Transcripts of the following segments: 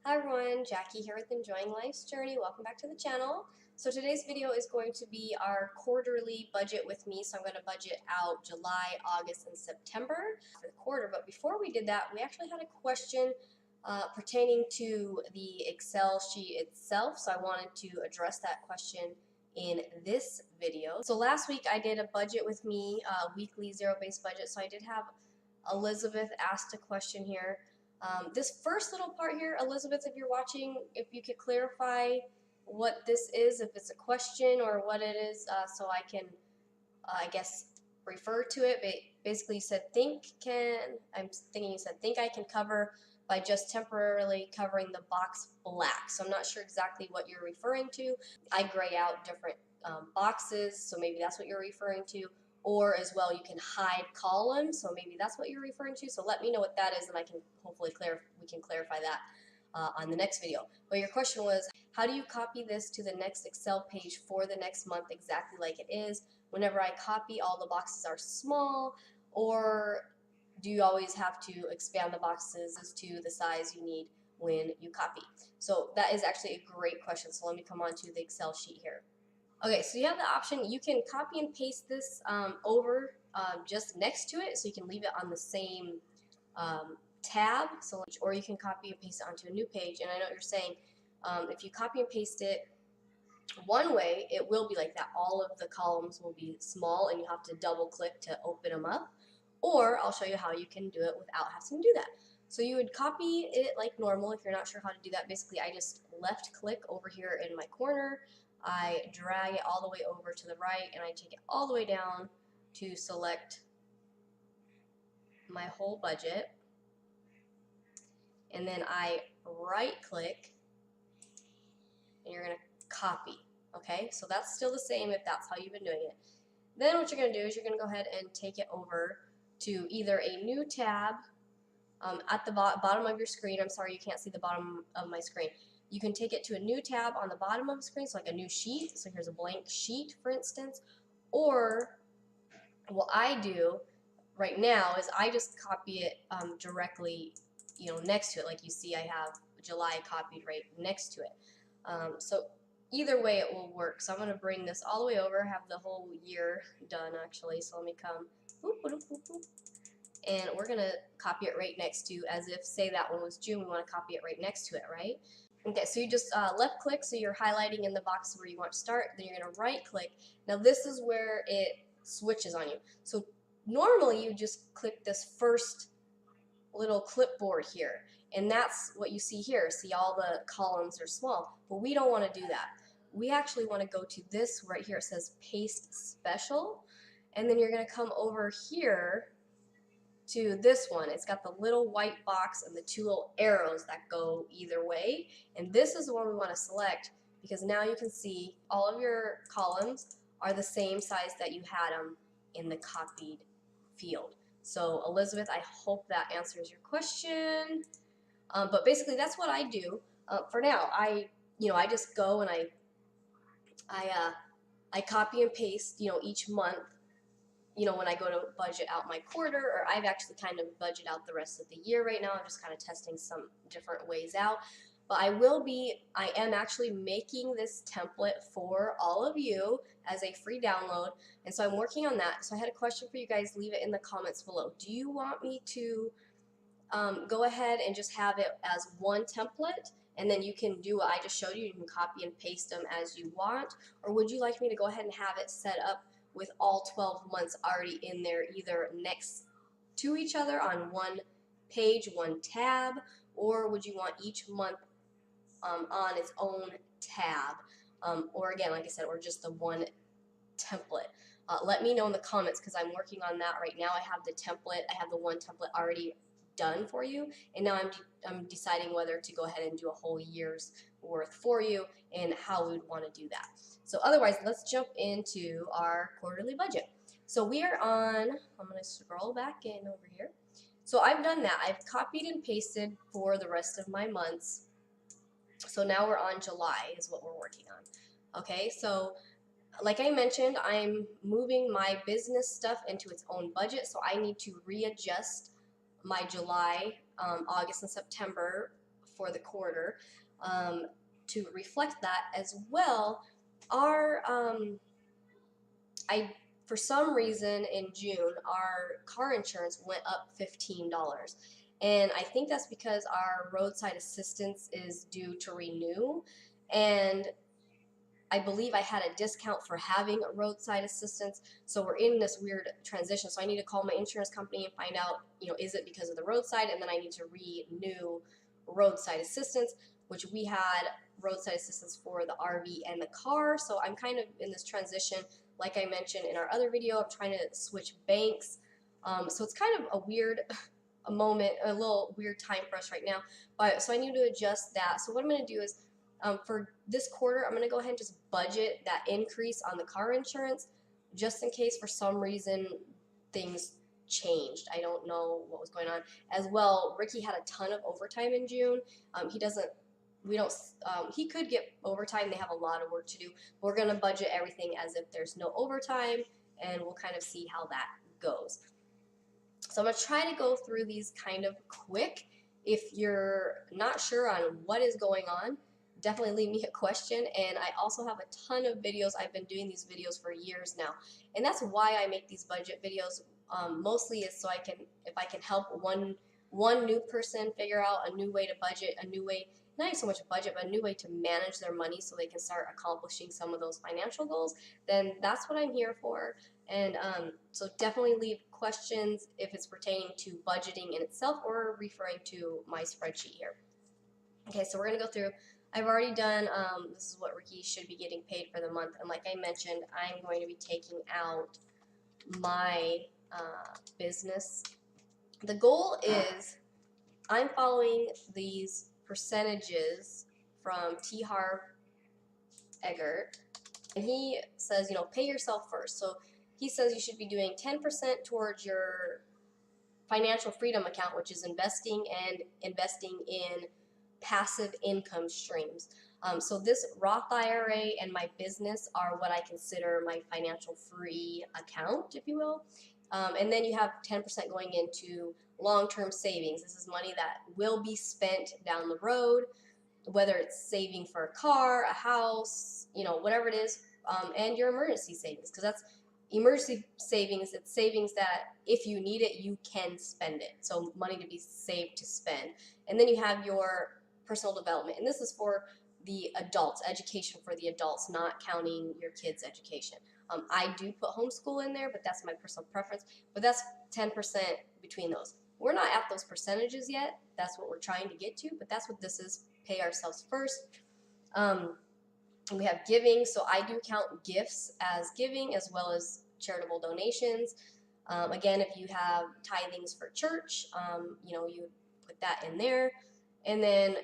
Hi everyone, Jackie here with Enjoying Life's Journey. Welcome back to the channel. So today's video is going to be our quarterly budget with me. So I'm going to budget out July, August, and September for the quarter. But before we did that, we actually had a question pertaining to the Excel sheet itself. So I wanted to address that question in this video. So last week I did a budget with me, weekly zero-based budget. So I did have Elizabeth asked a question here. This first little part here, Elizabeth, if you're watching, if you could clarify what this is, if it's a question or what it is, so I can, I guess, refer to it. But basically, you said I'm thinking you said think I can cover by just temporarily covering the box black. So I'm not sure exactly what you're referring to. I gray out different boxes, so maybe that's what you're referring to. Or as well, you can hide columns, so maybe that's what you're referring to. So let me know what that is, and I can hopefully we can clarify that on the next video. But your question was, how do you copy this to the next Excel page for the next month exactly like it is? Whenever I copy, all the boxes are small, or do you always have to expand the boxes to the size you need when you copy? So that is actually a great question. So let me come on to the Excel sheet here. Okay, so you have the option, you can copy and paste this over just next to it, so you can leave it on the same tab, so, or you can copy and paste it onto a new page. And I know what you're saying, if you copy and paste it one way, it will be like that. All of the columns will be small and you have to double click to open them up. Or I'll show you how you can do it without having to do that. So you would copy it like normal. If you're not sure how to do that, basically I just left click over here in my corner. I drag it all the way over to the right and I take it all the way down to select my whole budget. And then I right click and you're going to copy. Okay, so that's still the same if that's how you've been doing it. Then what you're going to do is you're going to go ahead and take it over to either a new tab at the bottom of your screen. I'm sorry, you can't see the bottom of my screen. You can take it to a new tab on the bottom of the screen, so like a new sheet. So here's a blank sheet, for instance. Or what I do right now is I just copy it directly, next to it. Like you see, I have July copied right next to it. So either way, it will work. So I'm going to bring this all the way over, have the whole year done actually. So let me come, and we're going to copy it right next to, as if, say that one was June, we want to copy it right next to it, right? Okay, so you just left click, so you're highlighting in the box where you want to start, then you're going to right click. Now this is where it switches on you. So normally you just click this first little clipboard here, and that's what you see here. See, all the columns are small, but we don't want to do that. We actually want to go to this right here. It says paste special, and then you're going to come over here to this one. It's got the little white box and the two little arrows that go either way, and this is the one we want to select, because now you can see all of your columns are the same size that you had them in the copied field. So Elizabeth, I hope that answers your question, but basically that's what I do for now. I just go and I copy and paste each month, when I go to budget out my quarter, or I've actually kind of budget out the rest of the year right now. I'm just kind of testing some different ways out. But I am actually making this template for all of you as a free download. And so I'm working on that. So I had a question for you guys. Leave it in the comments below. Do you want me to go ahead and just have it as one template, and then you can do what I just showed you? You can copy and paste them as you want. Or would you like me to go ahead and have it set up with all 12 months already in there, either next to each other on one page, one tab, or would you want each month on its own tab, or again, like I said, or just the one template? Let me know in the comments, because I'm working on that right now. I have the template, I have the one template already done for you, and now I'm deciding whether to go ahead and do a whole year's worth for you and how we would want to do that. So otherwise, let's jump into our quarterly budget. So we are on, I'm going to scroll back in over here. So I've done that. I've copied and pasted for the rest of my months. So now we're on July is what we're working on. Okay, so like I mentioned, I'm moving my business stuff into its own budget, so I need to readjust my July, August, and September for the quarter. To reflect that as well, our for some reason in June, our car insurance went up $15. And I think that's because our roadside assistance is due to renew. And I believe I had a discount for having roadside assistance. So we're in this weird transition. So I need to call my insurance company and find out, is it because of the roadside? And then I need to renew roadside assistance, which we had roadside assistance for the RV and the car. So I'm kind of in this transition. Like I mentioned in our other video, I'm trying to switch banks. So it's kind of a weird a little weird time for us right now. But so I need to adjust that. So what I'm going to do is for this quarter, I'm going to go ahead and just budget that increase on the car insurance just in case for some reason things changed. I don't know what was going on. As well, Ricky had a ton of overtime in June. He could get overtime. They have a lot of work to do. We're going to budget everything as if there's no overtime, and we'll kind of see how that goes. So I'm going to try to go through these kind of quick. If you're not sure on what is going on, definitely leave me a question. And I also have a ton of videos. I've been doing these videos for years now, and that's why I make these budget videos. Mostly is so if I can help one new person figure out a new way to budget, a new way, not even so much budget, but a new way to manage their money so they can start accomplishing some of those financial goals, then that's what I'm here for. And so definitely leave questions if it's pertaining to budgeting in itself or referring to my spreadsheet here. Okay, so we're going to go through. I've already done, this is what Ricky should be getting paid for the month. And like I mentioned, I'm going to be taking out my business. The goal is I'm following these percentages from T. Harv Eggert, and he says, pay yourself first. So he says you should be doing 10% towards your financial freedom account, which is investing in passive income streams. So this Roth IRA and my business are what I consider my financial free account, if you will. And then you have 10% going into long-term savings. This is money that will be spent down the road, whether it's saving for a car, a house, whatever it is, and your emergency savings, because that's emergency savings. It's savings that if you need it, you can spend it. So money to be saved to spend. And then you have your personal development, and this is for the adults, education for the adults, not counting your kids' education. I do put homeschool in there, but that's my personal preference. But that's 10% between those. We're not at those percentages yet. That's what we're trying to get to, but that's what this is. Pay ourselves first. We have giving, so I do count gifts as giving as well as charitable donations. Again, if you have tithings for church, you put that in there. And then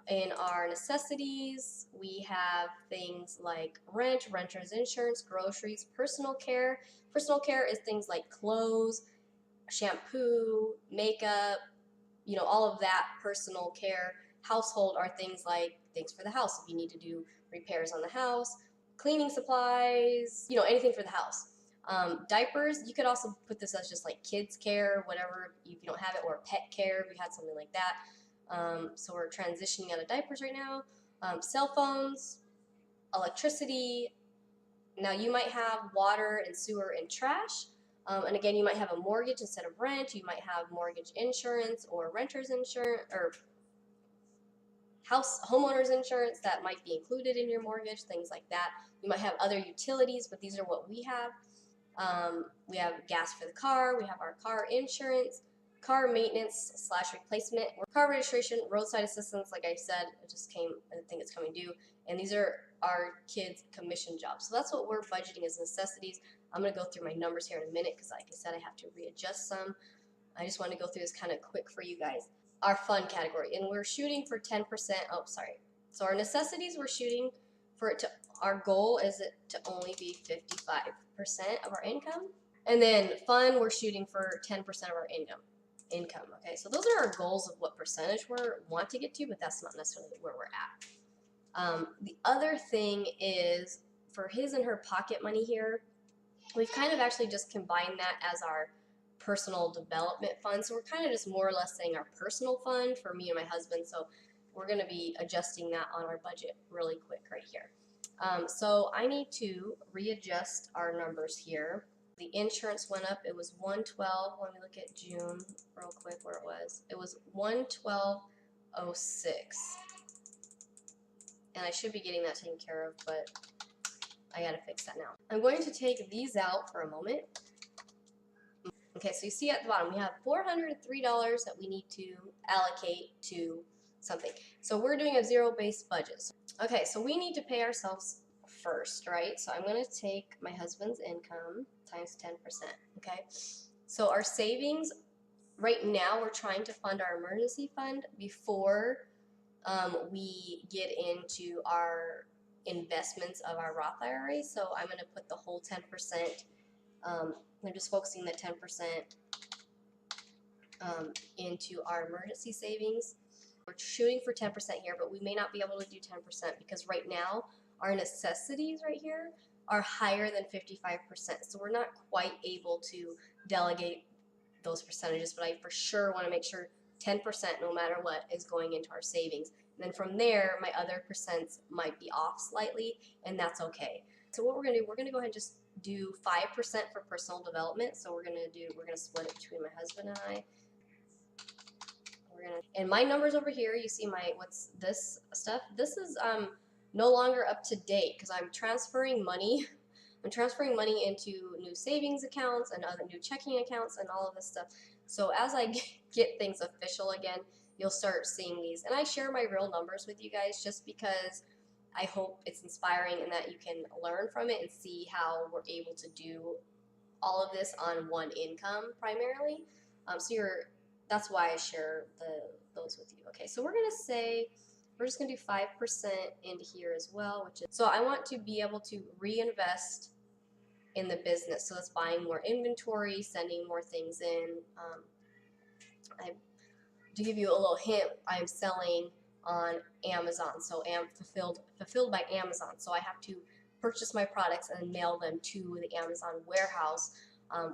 in our necessities, we have things like rent, renter's insurance, groceries, personal care. Personal care is things like clothes, shampoo, makeup, all of that personal care. Household are things like things for the house if you need to do repairs on the house, cleaning supplies, anything for the house. Diapers, you could also put this as just like kids care, whatever, if you don't have it, or pet care if you had something like that. So we're transitioning out of diapers right now. Cell phones, electricity. Now you might have water and sewer and trash. And again, you might have a mortgage instead of rent. You might have mortgage insurance or renter's insurance or homeowner's insurance that might be included in your mortgage, things like that. You might have other utilities, but these are what we have. We have gas for the car. We have our car insurance, car maintenance / replacement, car registration, roadside assistance. Like I said, it just came, I think it's coming due. And these are our kids' commission jobs. So that's what we're budgeting as necessities. I'm going to go through my numbers here in a minute because like I said, I have to readjust some. I just want to go through this kind of quick for you guys. Our fun category, and we're shooting for 10%. Oh, sorry. So our necessities, we're shooting for it to, our goal is it to only be 55% of our income. And then fun, we're shooting for 10% of our income. Okay, so those are our goals of what percentage we want to get to, but that's not necessarily where we're at. The other thing is for his and her pocket money here, we've kind of actually just combined that as our personal development fund. So we're kind of just more or less saying our personal fund for me and my husband. So we're going to be adjusting that on our budget really quick right here. So I need to readjust our numbers here. The insurance went up. It was 112. Let me look at June real quick where it was. It was 112.06. And I should be getting that taken care of, but I gotta fix that now. I'm going to take these out for a moment. Okay, so you see at the bottom, we have $403 that we need to allocate to something. So we're doing a zero-based budget. Okay, so we need to pay ourselves first, right? So I'm going to take my husband's income times 10%, okay? So our savings, right now we're trying to fund our emergency fund before we get into our investments of our Roth IRA. So I'm going to put the whole 10%, I'm just focusing the 10% into our emergency savings. We're shooting for 10% here, but we may not be able to do 10% because right now our necessities right here are higher than 55%. So we're not quite able to delegate those percentages, but I for sure want to make sure 10% no matter what is going into our savings. And then from there, my other percents might be off slightly, and that's okay. So what we're going to do, we're going to go ahead and just do 5% for personal development. So we're going to split it between my husband and I. And my numbers over here, you see what's this stuff? This is no longer up to date because I'm transferring money. I'm transferring money into new savings accounts and other new checking accounts and all of this stuff. So as I get things official again, you'll start seeing these. And I share my real numbers with you guys just because I hope it's inspiring and that you can learn from it and see how we're able to do all of this on one income primarily. That's why I share those with you. Okay, so we're just gonna do 5% into here as well, so I want to be able to reinvest in the business. So that's buying more inventory, sending more things in. To give you a little hint, I'm selling on Amazon, so I'm fulfilled by Amazon. So I have to purchase my products and mail them to the Amazon warehouse,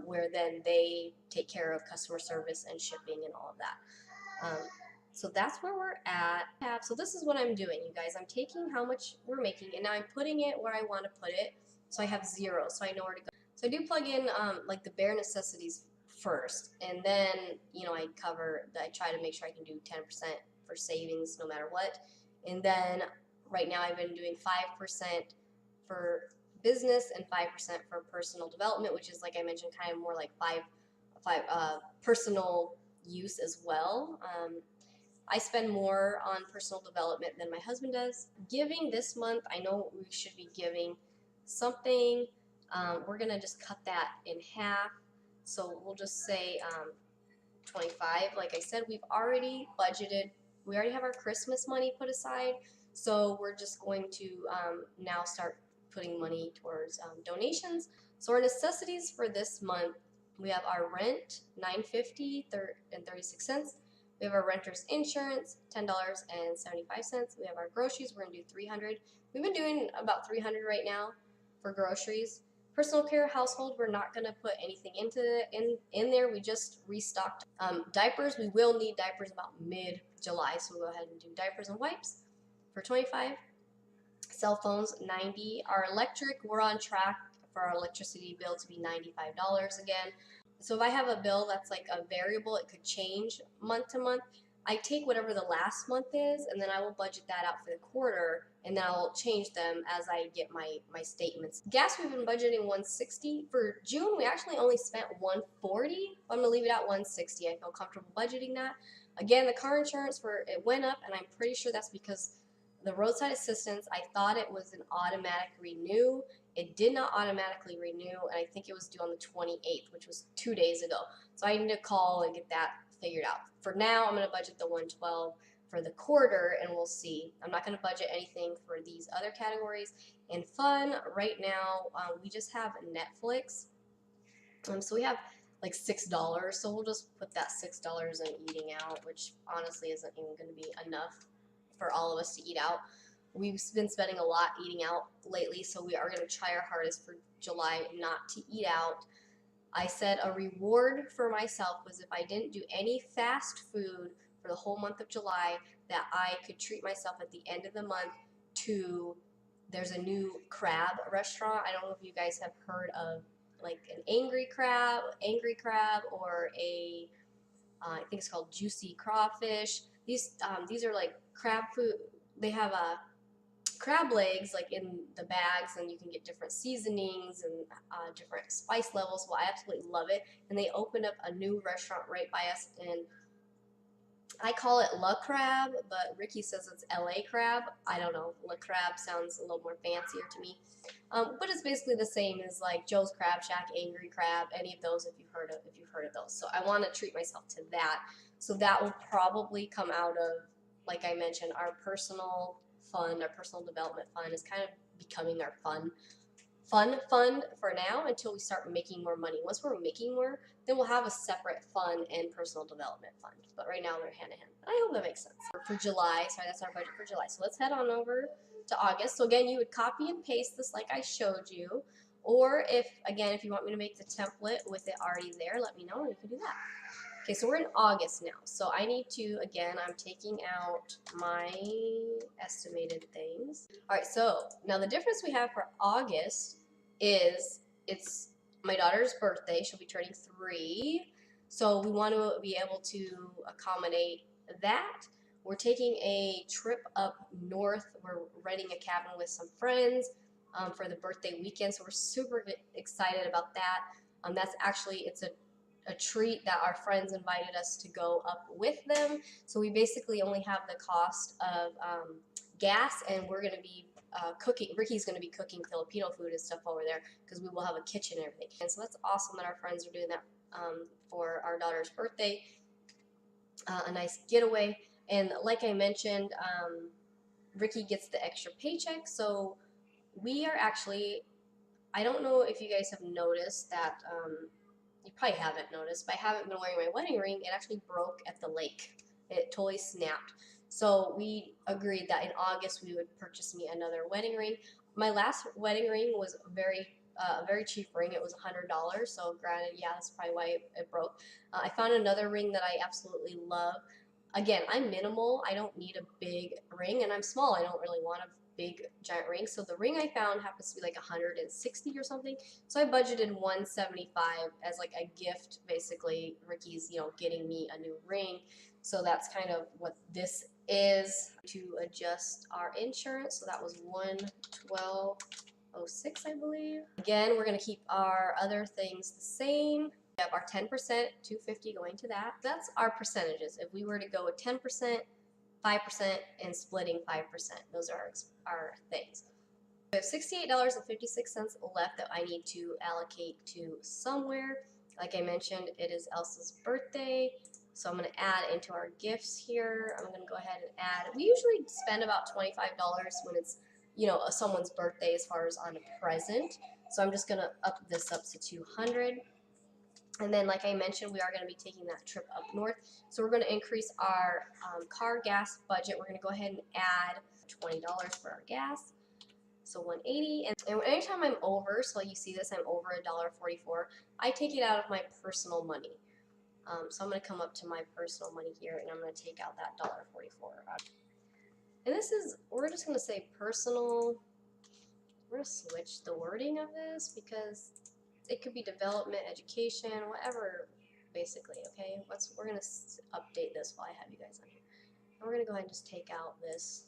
where then they take care of customer service and shipping and all of that. So that's where we're at. So this is what I'm doing, you guys. I'm taking how much we're making and now I'm putting it where I want to put it. So I have 0, so I know where to go. So I do plug in like the bare necessities first, and then I try to make sure I can do 10% for savings no matter what. And then right now I've been doing 5% for business and 5% for personal development, which is, like I mentioned, kind of more like five personal use as well. I spend more on personal development than my husband does. Giving this month, I know we should be giving something. We're gonna just cut that in half. So we'll just say 25. Like I said, we've already budgeted. We already have our Christmas money put aside. So we're just going to now start putting money towards donations. So our necessities for this month, we have our rent, $9.50 We have our renter's insurance, $10.75. We have our groceries. We're gonna do $300. We've been doing about $300 right now for groceries. Personal care, household, we're not gonna put anything in there. We just restocked. Diapers, we will need diapers about mid-July, so we'll go ahead and do diapers and wipes for $25. Cell phones, $90. Our electric, we're on track for our electricity bill to be $95 again. So if I have a bill that's like a variable, it could change month to month. I take whatever the last month is, and then I will budget that out for the quarter, and then I'll change them as I get my statements. Gas, we've been budgeting $160. For June, we actually only spent $140. I'm gonna leave it at $160. I feel comfortable budgeting that. Again, the car insurance, it went up, and I'm pretty sure that's because the roadside assistance, I thought it was an automatic renew. It did not automatically renew, and I think it was due on the 28th, which was 2 days ago. So I need to call and get that figured out. For now, I'm going to budget the $112 for the quarter, and we'll see. I'm not going to budget anything for these other categories. And fun, right now, we just have Netflix. So we have like $6, so we'll just put that $6 in eating out, which honestly isn't even going to be enough for all of us to eat out. We've been spending a lot eating out lately, so we are going to try our hardest for July not to eat out. I said a reward for myself was if I didn't do any fast food for the whole month of July that I could treat myself at the end of the month to, there's a new crab restaurant. I don't know if you guys have heard of like an angry crab, or a I think it's called juicy crawfish. These are like crab food. They have crab legs like in the bags, and you can get different seasonings and different spice levels. Well, I absolutely love it. And they opened up a new restaurant right by us, and I call it La Crab, but Ricky says it's LA Crab. I don't know. La Crab sounds a little more fancier to me. But it's basically the same as like Joe's Crab Shack, Angry Crab, any of those if you've heard of those. So I want to treat myself to that. So that will probably come out of, like I mentioned, our personal fund, our personal development fund is kind of becoming our fun fund for now until we start making more money. Once we're making more, then we'll have a separate fund and personal development fund. But right now they're hand in hand. I hope that makes sense. For July, sorry, that's our budget for July. So let's head on over to August. So again, you would copy and paste this like I showed you. Or if you want me to make the template with it already there, let me know and we can do that. Okay, so we're in August now. So I need to, again, I'm taking out my estimated things. All right, so now the difference we have for August is it's my daughter's birthday. She'll be turning 3. So we want to be able to accommodate that. We're taking a trip up north. We're renting a cabin with some friends for the birthday weekend. So we're super excited about that. That's actually, it's a treat that our friends invited us to go up with them. So we basically only have the cost of gas, and we're going to be cooking. Ricky's going to be cooking Filipino food and stuff over there because we will have a kitchen and everything. And so that's awesome that our friends are doing that for our daughter's birthday. A nice getaway. And like I mentioned, Ricky gets the extra paycheck. So we are actually, I don't know if you guys have noticed that, you probably haven't noticed, but I haven't been wearing my wedding ring. It actually broke at the lake. It totally snapped. So we agreed that in August we would purchase me another wedding ring. My last wedding ring was a very cheap ring. It was $100. So granted, yeah, that's probably why it broke. I found another ring that I absolutely love. Again, I'm minimal. I don't need a big ring, and I'm small. I don't really want a big giant ring. So the ring I found happens to be like 160 or something. So I budgeted 175 as like a gift. Basically, Ricky's, getting me a new ring. So that's kind of what this is. To adjust our insurance. So that was $112.06, I believe. Again, we're going to keep our other things the same. We have our 10%, $250 going to that. That's our percentages. If we were to go with 10%, 5%, and splitting 5%. Those are our things. We have $68.56 left that I need to allocate to somewhere. Like I mentioned, it is Elsa's birthday, so I'm going to add into our gifts here. I'm going to go ahead and add. We usually spend about $25 when it's, someone's birthday as far as on a present. So I'm just going to up this up to $200. And then, like I mentioned, we are going to be taking that trip up north. So we're going to increase our car gas budget. We're going to go ahead and add $20 for our gas. So $180. And anytime I'm over, so like you see this, I'm over $1.44, I take it out of my personal money. So I'm going to come up to my personal money here, and I'm going to take out that $1.44. And this is, we're just going to say personal. We're going to switch the wording of this because it could be development, education, whatever, basically, okay? We're going to update this while I have you guys on here. And we're going to go ahead and just take out this.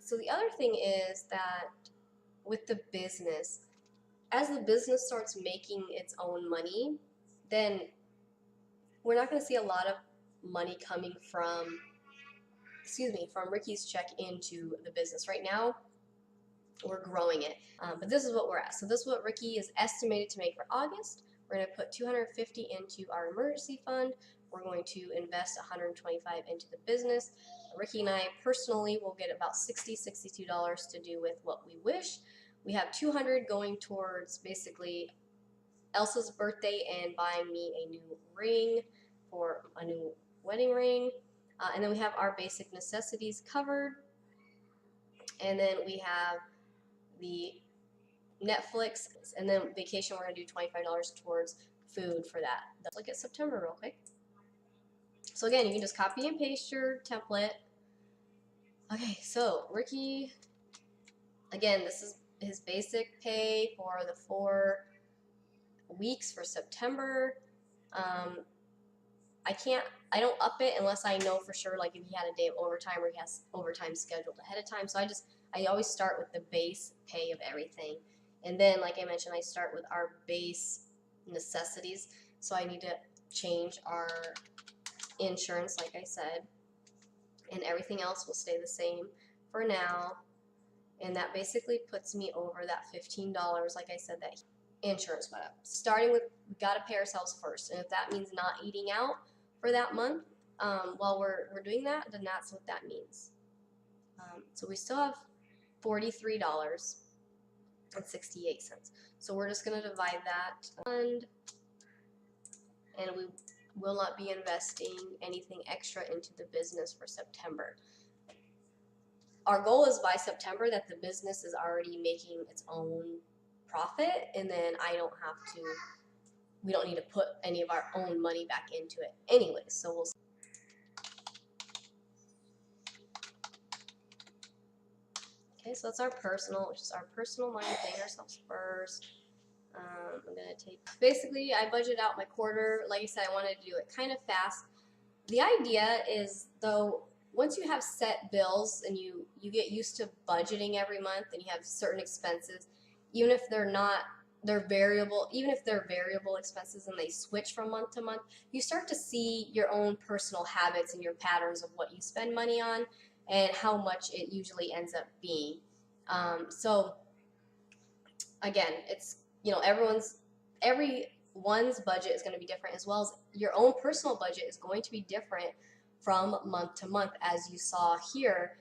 So the other thing is that with the business, as the business starts making its own money, then we're not going to see a lot of money coming from Ricky's check into the business. Right now, we're growing it, but this is what we're at. So this is what Ricky is estimated to make for August. We're going to put $250 into our emergency fund. We're going to invest $125 into the business. Ricky and I personally will get about $62 to do with what we wish. We have $200 going towards basically Elsa's birthday and buying me a new ring, for a new wedding ring. And then we have our basic necessities covered. And then we have the Netflix, and then vacation, we're going to do $25 towards food for that. Let's look at September real quick. So again, you can just copy and paste your template. Okay, so Ricky, again, this is his basic pay for the 4 weeks for September. I don't up it unless I know for sure, like if he had a day of overtime or he has overtime scheduled ahead of time. So I always start with the base pay of everything. And then, like I mentioned, I start with our base necessities. So I need to change our insurance, like I said, and everything else will stay the same for now. And that basically puts me over that $15, like I said, that insurance went up. Starting with, we got to pay ourselves first. And if that means not eating out for that month while we're doing that, then that's what that means. So we still have $43.68. So we're just going to divide that and we will not be investing anything extra into the business for September. Our goal is by September that the business is already making its own profit, and then we don't need to put any of our own money back into it anyways. So we'll see. Okay, so that's our personal, which is our personal money, paying ourselves first. I'm gonna take, basically I budget out my quarter. Like I said, I wanted to do it kind of fast. The idea is, though, once you have set bills and you get used to budgeting every month and you have certain expenses, even if they're variable expenses and they switch from month to month, you start to see your own personal habits and your patterns of what you spend money on and how much it usually ends up being. So again, it's, everyone's budget is going to be different, as well as your own personal budget is going to be different from month to month. As you saw here,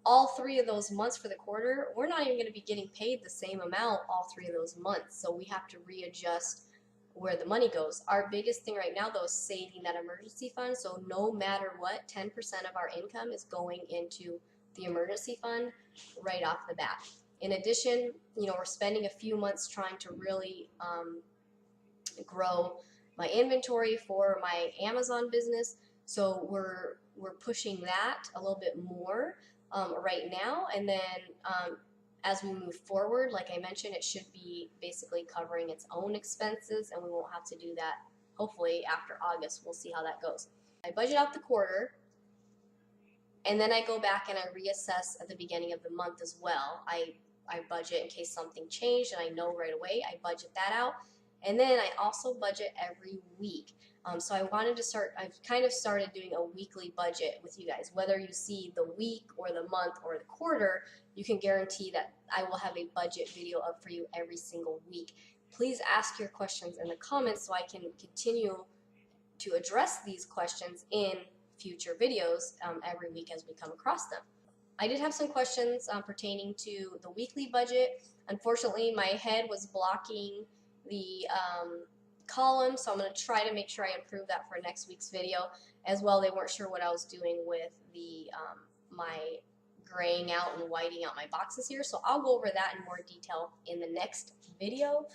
all 3 of those months for the quarter, we're not even going to be getting paid the same amount all 3 of those months. So we have to readjust where the money goes. Our biggest thing right now, though, is saving that emergency fund. So no matter what, 10% of our income is going into the emergency fund right off the bat. In addition, we're spending a few months trying to really grow my inventory for my Amazon business. So we're pushing that a little bit more right now. And then as we move forward, like I mentioned, it should be basically covering its own expenses, and we won't have to do that hopefully after August. We'll see how that goes. I budget out the quarter, and then I go back and I reassess at the beginning of the month as well. I budget in case something changed and I know right away. I budget that out. And then I also budget every week. So I wanted to I've kind of started doing a weekly budget with you guys. Whether you see the week or the month or the quarter, you can guarantee that I will have a budget video up for you every single week. Please ask your questions in the comments so I can continue to address these questions in future videos every week as we come across them. I did have some questions pertaining to the weekly budget. Unfortunately, my head was blocking the column, so I'm going to try to make sure I improve that for next week's video. As well, they weren't sure what I was doing with the my graying out and whiting out my boxes here, so I'll go over that in more detail in the next video.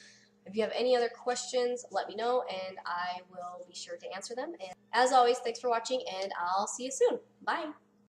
If you have any other questions, let me know, and I will be sure to answer them. And as always, thanks for watching, and I'll see you soon. Bye!